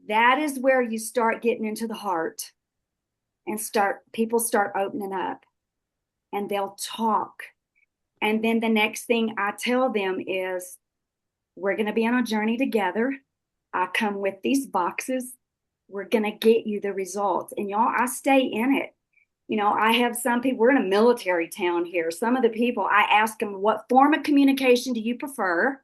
That is where you start getting into the heart and people start opening up and they'll talk. And then the next thing I tell them is, we're going to be on a journey together. I come with these boxes. We're going to get you the results. And y'all, I stay in it. You know, I have some people, we're in a military town here. Some of the people, I ask them, what form of communication do you prefer?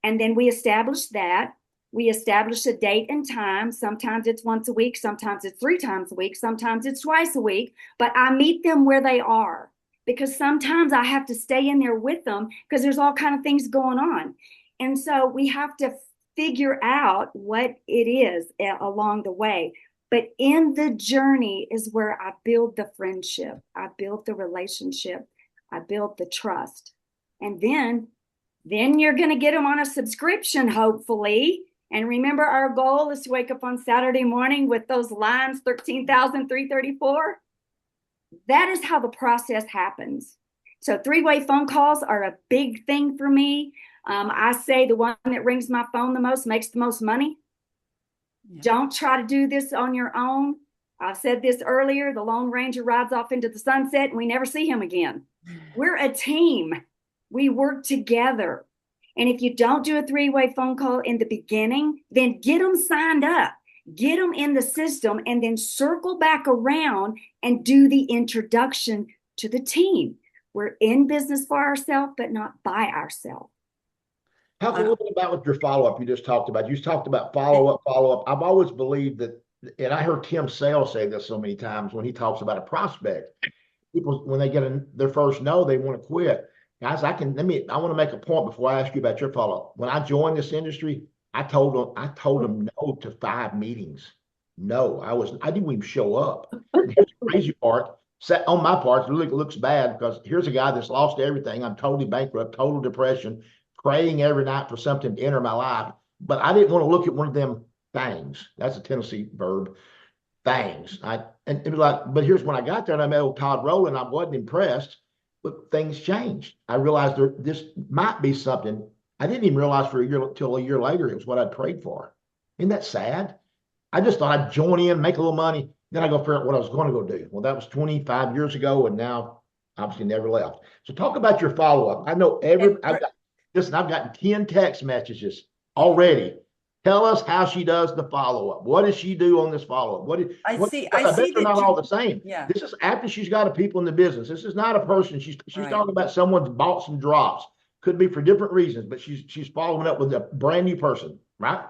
And then we establish that. We establish a date and time. Sometimes it's once a week. Sometimes it's 3 times a week. Sometimes it's twice a week. But I meet them where they are, because sometimes I have to stay in there with them because there's all kinds of things going on. And so we have to figure out what it is along the way. But in the journey is where I build the friendship. I build the relationship. I build the trust. And then you're going to get them on a subscription, hopefully. And remember, our goal is to wake up on Saturday morning with those lines, 13,334. That is how the process happens. So 3-way phone calls are a big thing for me. I say the one that rings my phone the most makes the most money. Yeah. Don't try to do this on your own. I've said this earlier, the Lone Ranger rides off into the sunset and we never see him again. We're a team. We work together. And if you don't do a 3-way phone call in the beginning, then get them signed up, get them in the system, and then circle back around and do the introduction to the team. We're in business for ourselves, but not by ourselves. Talk a little bit about what your follow-up you just talked about. You talked about follow-up. I've always believed that, and I heard Tim Sale say this so many times when he talks about a prospect. People, when they get their first no, they want to quit. Guys, I want to make a point before I ask you about your follow-up. When I joined this industry, I told them no to 5 meetings. No, I didn't even show up. And here's the crazy part. On my part, it really looks bad because here's a guy that's lost everything. I'm totally bankrupt, total depression, praying every night for something to enter my life. But I didn't want to look at one of them things. That's a Tennessee verb. Things. And it was like, but here's when I got there and I met old Todd Rowland. I wasn't impressed, but things changed. I realized this might be something. I didn't even realize till a year later it was what I'd prayed for. Isn't that sad? I just thought I'd join in, make a little money, then I go figure out what I was going to go do. Well, that was 25 years ago, and now obviously never left. So talk about your follow-up. I know I've gotten 10 text messages already. Tell us how she does the follow-up. What does she do on this follow-up? I bet they're not all the same. Yeah. This is after she's got a people in the business. This is not a person. She's right. Talking about someone's bought some drops. Could be for different reasons, but she's following up with a brand new person, right?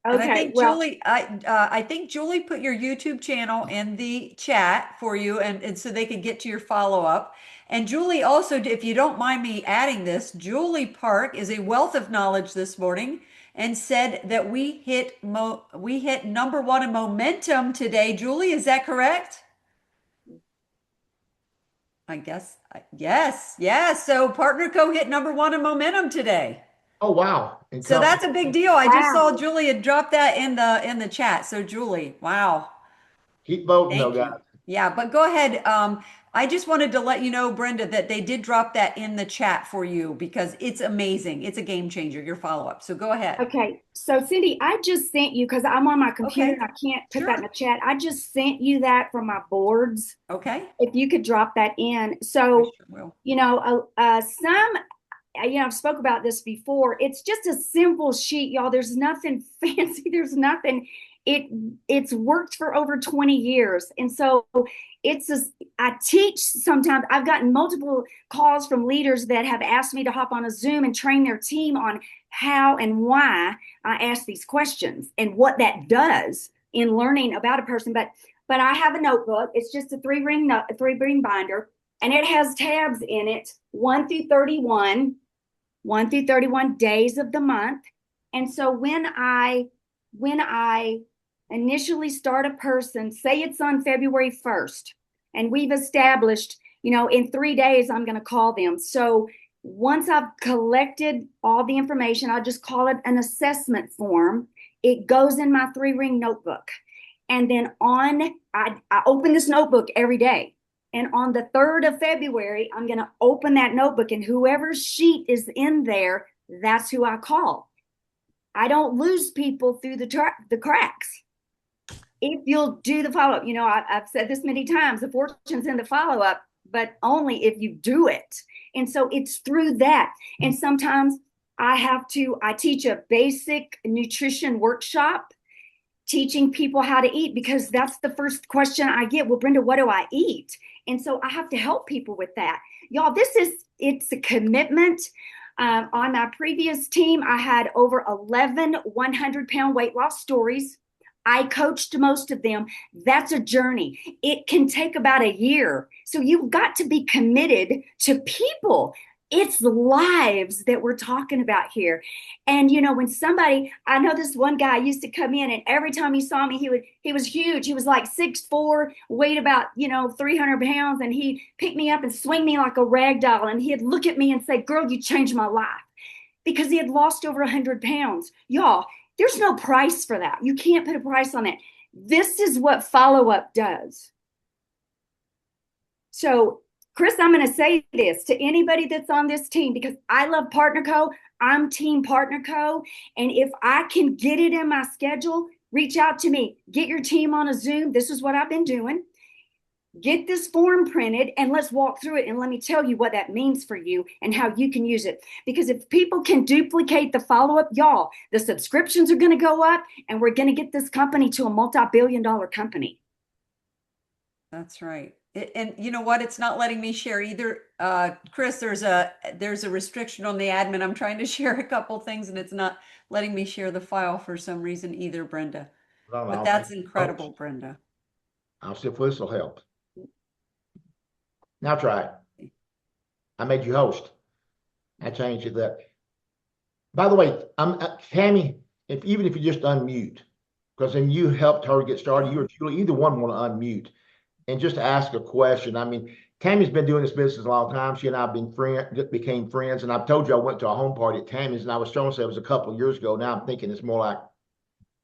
Okay. And I think Julie, I think Julie put your YouTube channel in the chat for you, and so they could get to your follow-up. And Julie also, if you don't mind me adding this, Julie Park is a wealth of knowledge this morning. and said that we hit number one in momentum today. Julie, is that correct? I guess yes, yes. So Partner Co hit number one in momentum today. Oh, wow. And So that's a big deal. I just saw Wow. Julie had dropped that in the chat. So Julie, wow. keep voting though, Thank guys. you. Yeah, but go ahead. I just wanted to let you know, Brenda, that they did drop that in the chat for you because it's amazing. It's a game changer, your follow-up. So go ahead. Okay, so Cindy, I just sent you because I'm on my computer Okay. and I can't put that in Sure. the chat. I just sent you that from my boards. Okay. If you could drop that in. I So, sure will. I've spoke about this before. It's just a simple sheet, y'all. There's nothing fancy. There's nothing. It's worked for over 20 years. And so I teach sometimes. I've gotten multiple calls from leaders that have asked me to hop on a Zoom and train their team on how and why I ask these questions and what that does in learning about a person. But I have a notebook. It's just a three ring binder, and it has tabs in it 1 through 31 days of the month. And so when I initially start a person, say it's on February 1st, and we've established, in 3 days I'm going to call them. So once I've collected all the information, I'll just call it an assessment form. It goes in my 3-ring notebook. And then I open this notebook every day. And on the 3rd of February, I'm going to open that notebook, and whoever's sheet is in there, that's who I call. I don't lose people through the cracks. If you'll do the follow-up, I've said this many times, the fortune's in the follow-up, but only if you do it. And so it's through that. And sometimes I teach a basic nutrition workshop, teaching people how to eat, because that's the first question I get. Well, Brenda, what do I eat? And so I have to help people with that. Y'all, it's a commitment. On my previous team, I had over 11 100-pound weight loss stories. I coached most of them. That's a journey. It can take about a year. So you've got to be committed to people. It's lives that we're talking about here. And when I know this one guy used to come in, and every time he saw me, he was huge. He was like 6'4", weighed about 300 pounds, and he'd pick me up and swing me like a rag doll, and he'd look at me and say, "Girl, you changed my life," because he had lost over 100 pounds. Y'all, there's no price for that. You can't put a price on that. This is what follow-up does. So Chris, I'm going to say this to anybody that's on this team, because I love Partner Co. I'm Team Partner Co. And if I can get it in my schedule, reach out to me. Get your team on a Zoom. This is what I've been doing. Get this form printed and let's walk through it. And let me tell you what that means for you and how you can use it. Because if people can duplicate the follow-up, y'all, the subscriptions are going to go up, and we're going to get this company to a multi-billion-dollar company. That's right. And you know what? It's not letting me share either. Chris, there's a restriction on the admin. I'm trying to share a couple things, and it's not letting me share the file for some reason either, Brenda. But that's incredible, Brenda. I'll see if this will help. Now try it. I made you host. I changed it that. By the way, Tammy, even if you just unmute, because then you helped her get started, you or Julie, either one want to unmute and just ask a question. I mean, Tammy's been doing this business a long time. She and I became friends. And I've told you I went to a home party at Tammy's, and I was trying to say it was a couple of years ago. Now I'm thinking it's more like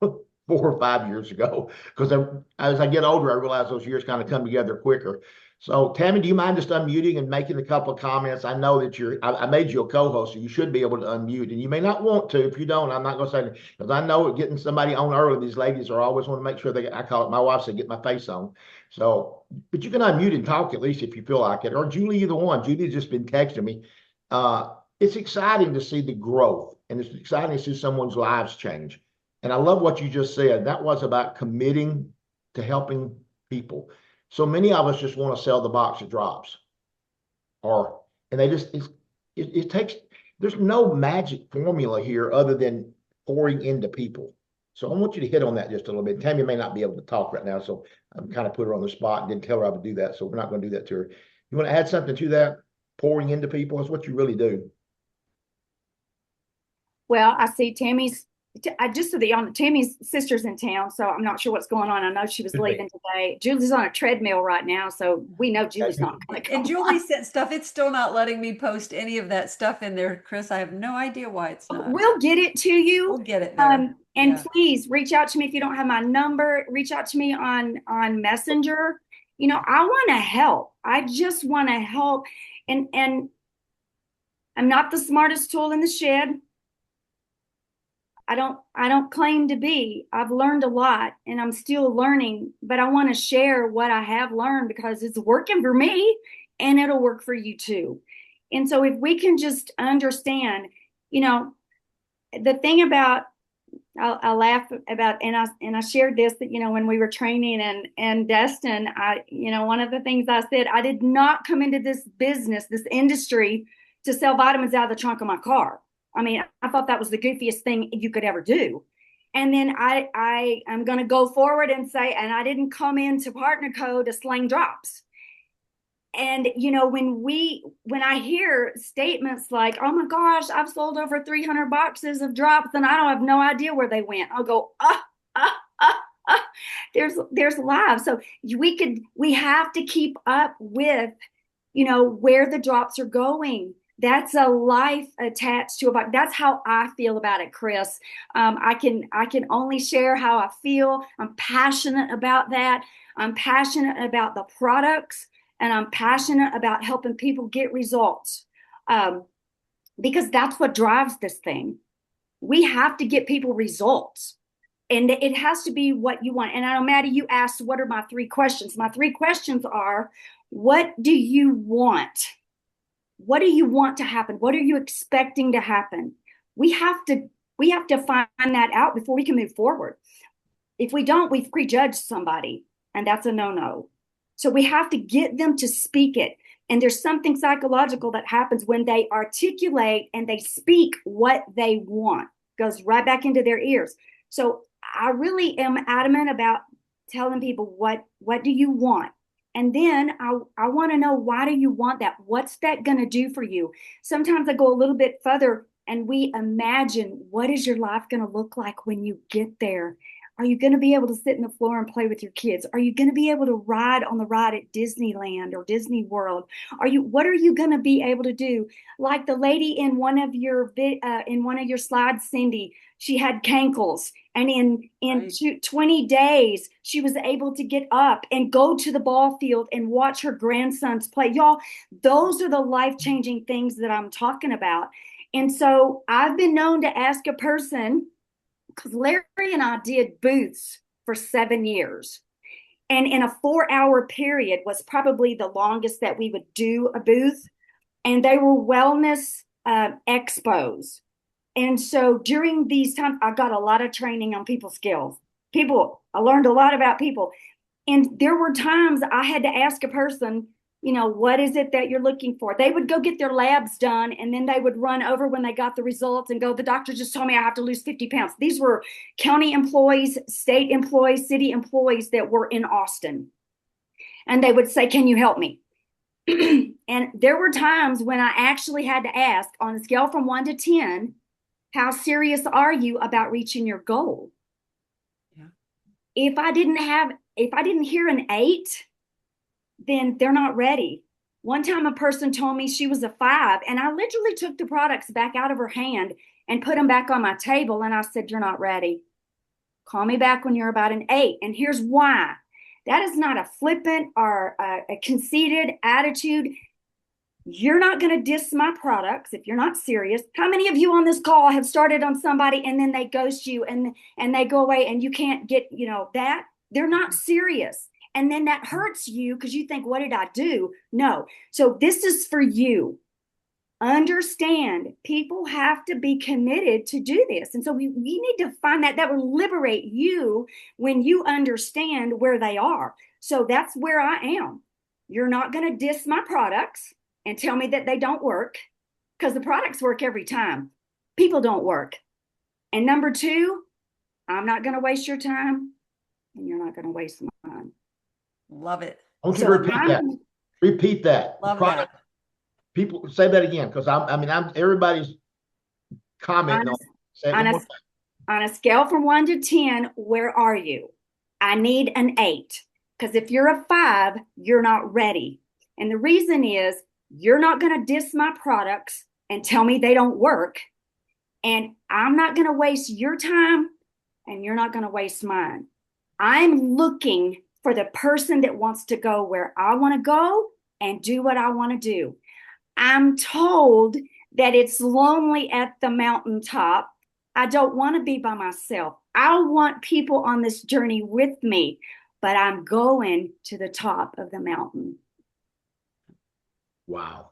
4 or 5 years ago. Because as I get older, I realize those years kind of come together quicker. So Tammy, do you mind just unmuting and making a couple of comments? I know that I made you a co-host, so you should be able to unmute. And you may not want to. If you don't, I'm not going to say it. Because I know getting somebody on early, these ladies are always want to make sure I call it, my wife said, get my face on. So, but you can unmute and talk at least if you feel like it. Or Julie, either one. Julie's just been texting me. It's exciting to see the growth, and it's exciting to see someone's lives change. And I love what you just said. That was about committing to helping people. So many of us just want to sell the box of drops, and they just, it takes, there's no magic formula here other than pouring into people. So I want you to hit on that just a little bit. Tammy may not be able to talk right now, so I'm kind of put her on the spot and didn't tell her I would do that. So we're not going to do that to her. You want to add something to that? Pouring into people is what you really do. Well, I see Tammy's just so that Tammy's sister's in town, so I'm not sure what's going on. I know she was leaving today. Julie's on a treadmill right now, so we know Julie's not going to come. And Julie sent stuff. It's still not letting me post any of that stuff in there, Chris. I have no idea why it's not. We'll get it to you. We'll get it there. And please reach out to me if you don't have my number. Reach out to me on Messenger. I want to help. I just want to help. And I'm not the smartest tool in the shed. I don't claim to be. I've learned a lot and I'm still learning, but I want to share what I have learned because it's working for me and it'll work for you too. And so if we can just understand, the thing about, I laugh about, and I shared this that, when we were training and Destin, one of the things I said, I did not come into this business, this industry to sell vitamins out of the trunk of my car. I mean, I thought that was the goofiest thing you could ever do. And then I'm going to go forward and say, and I didn't come into Partner Co to sling drops. And, when I hear statements like, oh my gosh, I've sold over 300 boxes of drops and I don't have no idea where they went. I'll go, there's lives. So we have to keep up with, where the drops are going. That's a life attached to a box. That's how I feel about it, Chris. I can only share how I feel. I'm passionate about that. I'm passionate about the products, and I'm passionate about helping people get results, because that's what drives this thing. We have to get people results, and it has to be what you want. And I know, Maddie, you asked, what are my 3 questions? My 3 questions are, what do you want? What do you want to happen? What are you expecting to happen? We have to find that out before we can move forward. If we don't, we've prejudged somebody, and that's a no-no. So we have to get them to speak it. And there's something psychological that happens when they articulate and they speak what they want. It goes right back into their ears. So I really am adamant about telling people, what do you want? And then I want to know, why do you want that? What's that going to do for you? Sometimes I go a little bit further and we imagine, what is your life going to look like when you get there? Are you going to be able to sit in the floor and play with your kids? Are you going to be able to ride on the ride at Disneyland or Disney World? What are you going to be able to do? Like the lady in one of your slides, Cindy, she had cankles, and in right. 20 days, she was able to get up and go to the ball field and watch her grandsons play. Y'all, those are the life-changing things that I'm talking about. And so I've been known to ask a person, because Larry and I did booths for 7 years. And in a 4-hour period was probably the longest that we would do a booth. And they were wellness expos. And so during these times, I got a lot of training on people skills. I learned a lot about people. And there were times I had to ask a person, what is it that you're looking for? They would go get their labs done, and then they would run over when they got the results and go, the doctor just told me I have to lose 50 pounds. These were county employees, state employees, city employees that were in Austin. And they would say, can you help me? And there were times when I actually had to ask, on a scale from 1 to 10, how serious are you about reaching your goal? Yeah. If I didn't hear an 8, then they're not ready. One time a person told me she was a 5, and I literally took the products back out of her hand and put them back on my table. And I said, you're not ready. Call me back when you're about an 8. And here's why. That is not a flippant or a conceited attitude. You're not going to diss my products if you're not serious. How many of you on this call have started on somebody and then they ghost you and they go away and you can't get, that? They're not serious. And then that hurts you because you think, what did I do? No. So this is for you. Understand, people have to be committed to do this. And so we need to find that will liberate you when you understand where they are. So that's where I am. You're not going to diss my products and tell me that they don't work, because the products work every time. People don't work. And number 2, I'm not going to waste your time, and you're not going to waste mine. Love it. I want you to repeat that. Repeat that. Love that. People say that again, because everybody's commenting on. Say it one more time. On a scale from 1 to 10, where are you? I need an 8. Because if you're a 5, you're not ready. And the reason is you're not going to diss my products and tell me they don't work. And I'm not going to waste your time, and you're not going to waste mine. I'm looking for the person that wants to go where I want to go and do what I want to do. I'm told that it's lonely at the mountaintop. I don't want to be by myself. I want people on this journey with me, but I'm going to the top of the mountain. Wow.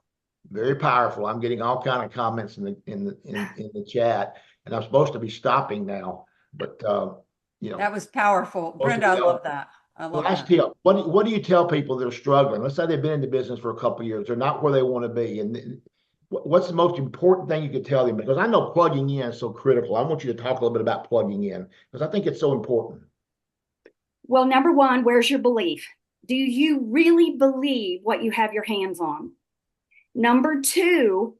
Very powerful. I'm getting all kind of comments in the chat, and I'm supposed to be stopping now, but that was powerful. Brenda, I love that. I love last that. tip. What do you tell people that are struggling? Let's say they've been in the business for a couple of years. They're not where they want to be. And what's the most important thing you could tell them? Because I know plugging in is so critical. I want you to talk a little bit about plugging in because I think it's so important. Well, number one, where's your belief? Do you really believe what you have your hands on? Number two,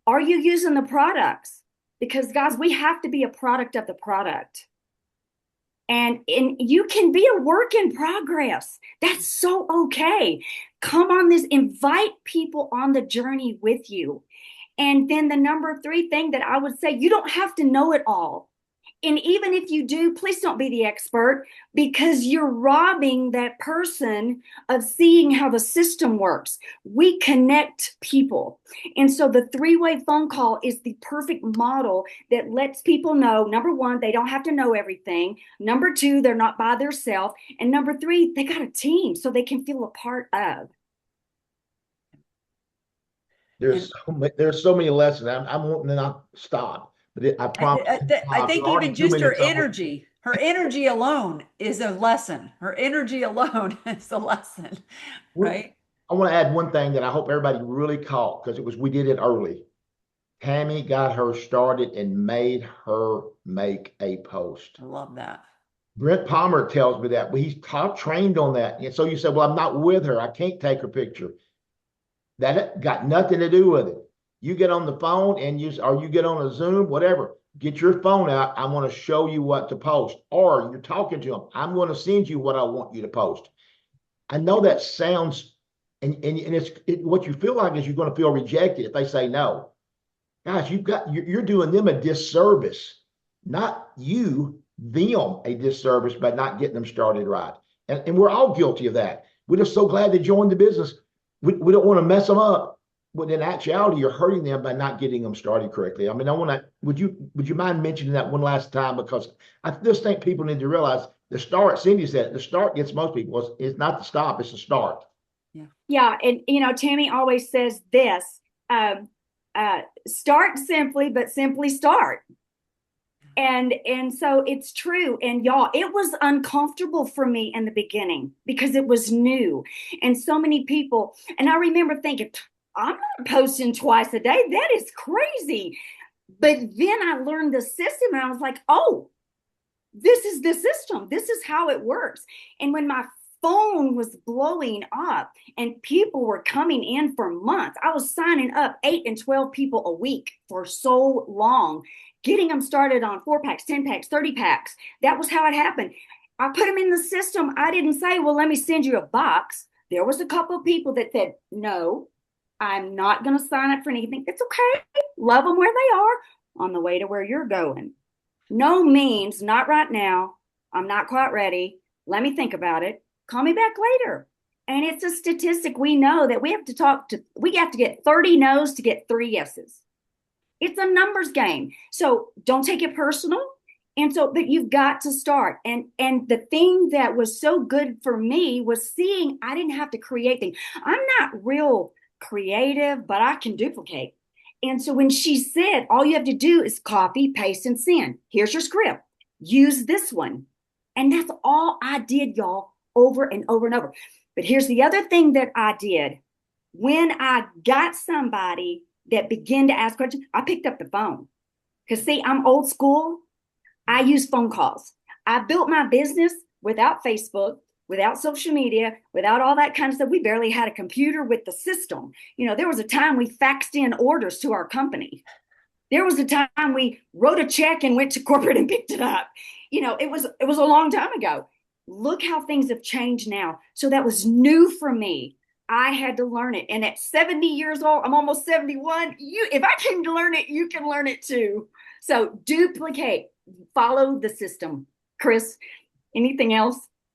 are you using the products? Because guys, we have to be a product of the product. And you can be a work in progress. That's so okay. Come on this, invite people on the journey with you. And then the number 3 thing that I would say, you don't have to know it all. And even if you do, please don't be the expert, because you're robbing that person of seeing how the system works. We connect people. And so the 3-way phone call is the perfect model that lets people know, number 1, they don't have to know everything. Number 2, they're not by themselves. And number 3, they got a team so they can feel a part of. There's so many lessons. I'm wanting to not stop. But I promise. I think even just her energy alone is a lesson. Her energy alone is a lesson, right? I want to add one thing that I hope everybody really caught, because we did it early. Tammy got her started and made her make a post. I love that. Brent Palmer tells me that, but he's top trained on that. And so you said, well, I'm not with her. I can't take her picture. That got nothing to do with it. You get on the phone and you get on a Zoom, whatever, get your phone out. I want to show you what to post. Or you're talking to them. I'm going to send you what I want you to post. I know that sounds, and what you feel like is you're going to feel rejected if they say no. Guys, you're doing them a disservice, not you, them a disservice by not getting them started right. And we're all guilty of that. We're just so glad they joined the business. We don't want to mess them up. But in actuality, you're hurting them by not getting them started correctly. I mean, would you mind mentioning that one last time? Because I just think people need to realize the start, Cindy said, the start gets most people. It's not the stop, it's the start. Yeah. And, Tammy always says this, start simply, but simply start. And so it's true. And y'all, it was uncomfortable for me in the beginning because it was new. And so many people, and I remember thinking, I'm not posting twice a day. That is crazy. But then I learned the system and I was like, oh, this is the system. This is how it works. And when my phone was blowing up and people were coming in for months, I was signing up 8 and 12 people a week for so long, getting them started on 4-packs, 10-packs, 30-packs. That was how it happened. I put them in the system. I didn't say, well, let me send you a box. There was a couple of people that said, no, I'm not going to sign up for anything. It's okay. Love them where they are on the way to where you're going. No means not right now. I'm not quite ready. Let me think about it. Call me back later. And it's a statistic. We know that we have to get 30 no's to get 3 yeses. It's a numbers game. So don't take it personal. But you've got to start. And the thing that was so good for me was seeing I didn't have to create things. I'm not real creative, but I can duplicate. And so when she said, all you have to do is copy, paste, and send. Here's your script. Use this one. And that's all I did, y'all, over and over and over. But here's the other thing that I did. When I got somebody that began to ask questions, I picked up the phone. Because see, I'm old school. I use phone calls. I built my business without Facebook, without social media, without all that kind of stuff. We barely had a computer with the system. There was a time we faxed in orders to our company. There was a time we wrote a check and went to corporate and picked it up. It was a long time ago. Look how things have changed now. So that was new for me. I had to learn it. And at 70 years old, I'm almost 71. If I can learn it, you can learn it too. So duplicate, follow the system. Chris, anything else?